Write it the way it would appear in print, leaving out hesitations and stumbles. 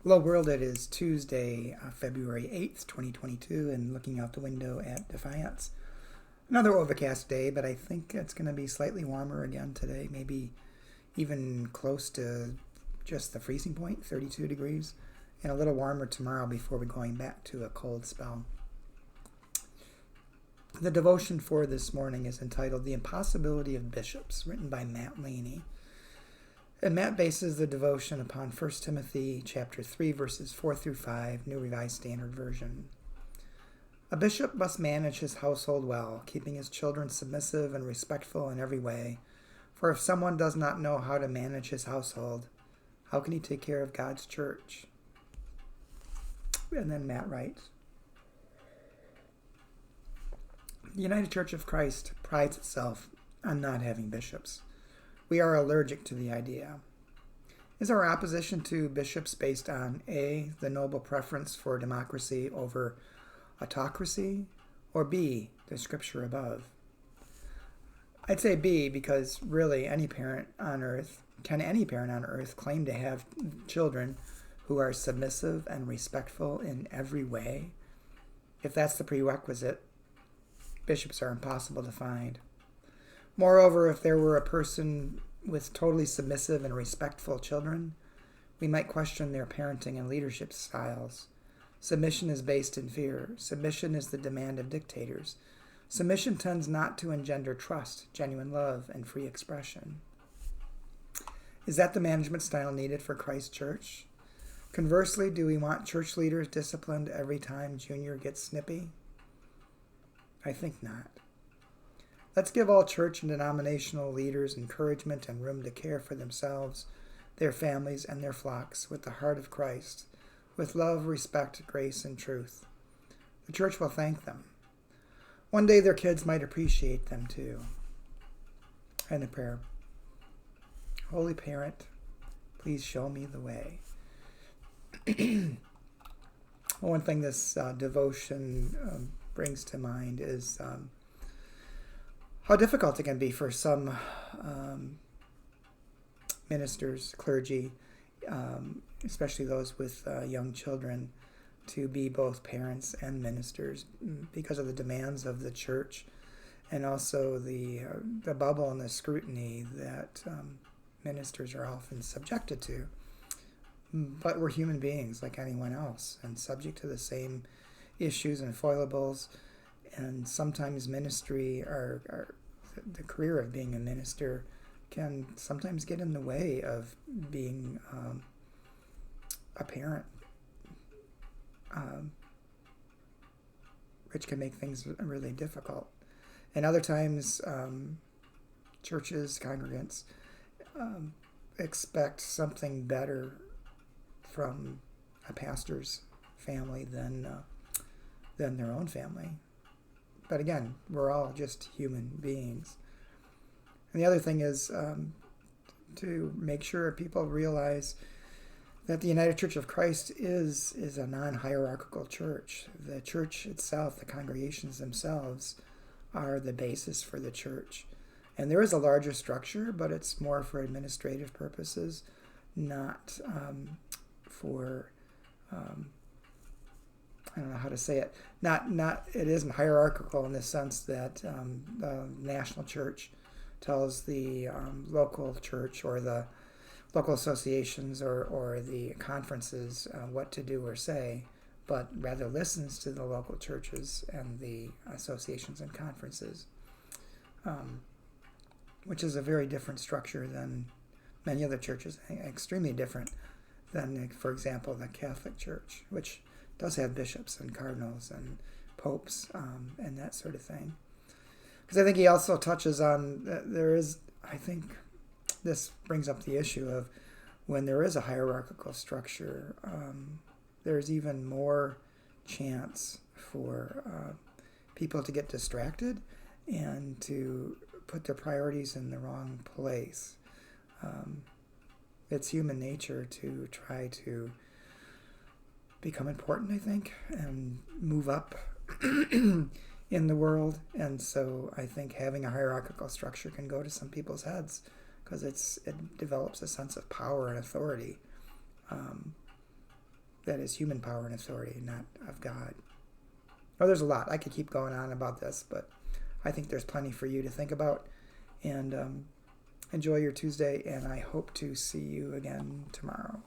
Hello world, it is Tuesday, February 8th, 2022, and looking out the window at Defiance. Another overcast day, but I think it's going to be slightly warmer again today, maybe even close to just the freezing point, 32 degrees, and a little warmer tomorrow before we're going back to a cold spell. The devotion for this morning is entitled The Impossibility of Bishops, written by Matt Laney. And Matt bases the devotion upon 1 Timothy chapter 3, verses 4 through 5, New Revised Standard Version. A bishop must manage his household well, keeping his children submissive and respectful in every way. For if someone does not know how to manage his household, how can he take care of God's church? And then Matt writes, The United Church of Christ prides itself on not having bishops. We are allergic to the idea. Is our opposition to bishops based on A, the noble preference for democracy over autocracy, or B, the scripture above? I'd say B, because really any parent on earth claim to have children who are submissive and respectful in every way? If that's the prerequisite, bishops are impossible to find. Moreover, if there were a person with totally submissive and respectful children, we might question their parenting and leadership styles. Submission is based in fear. Submission is the demand of dictators. Submission tends not to engender trust, genuine love, and free expression. Is that the management style needed for Christ's church? Conversely, do we want church leaders disciplined every time Junior gets snippy? I think not. Let's give all church and denominational leaders encouragement and room to care for themselves, their families, and their flocks with the heart of Christ, with love, respect, grace, and truth. The church will thank them. One day their kids might appreciate them too. And a prayer. Holy Parent, please show me the way. One thing this devotion brings to mind is how difficult it can be for some ministers, clergy, especially those with young children, to be both parents and ministers because of the demands of the church and also the bubble and the scrutiny that ministers are often subjected to. But we're human beings like anyone else and subject to the same issues and foibles. And sometimes ministry or the career of being a minister can sometimes get in the way of being a parent, which can make things really difficult. And other times, churches, congregants expect something better from a pastor's family than their own family. But again, we're all just human beings. And the other thing is to make sure people realize that the United Church of Christ is a non-hierarchical church. The church itself, the congregations themselves, are the basis for the church. And there is a larger structure, but it's more for administrative purposes, not for I don't know how to say it. It isn't hierarchical in the sense that the national church tells the local church or the local associations or the conferences what to do or say, but rather listens to the local churches and the associations and conferences, which is a very different structure than many other churches, extremely different than, for example, the Catholic Church, which does have bishops and cardinals and popes and that sort of thing. Because I think he also touches on, I think this brings up the issue of when there is a hierarchical structure, there's even more chance for people to get distracted and to put their priorities in the wrong place. It's human nature to try to become important, I think, and move up in the world. And so I think having a hierarchical structure can go to some people's heads because it develops a sense of power and authority. that is human power and authority, not of God. Oh, there's a lot. I could keep going on about this, but I think there's plenty for you to think about. And enjoy your Tuesday, and I hope to see you again tomorrow.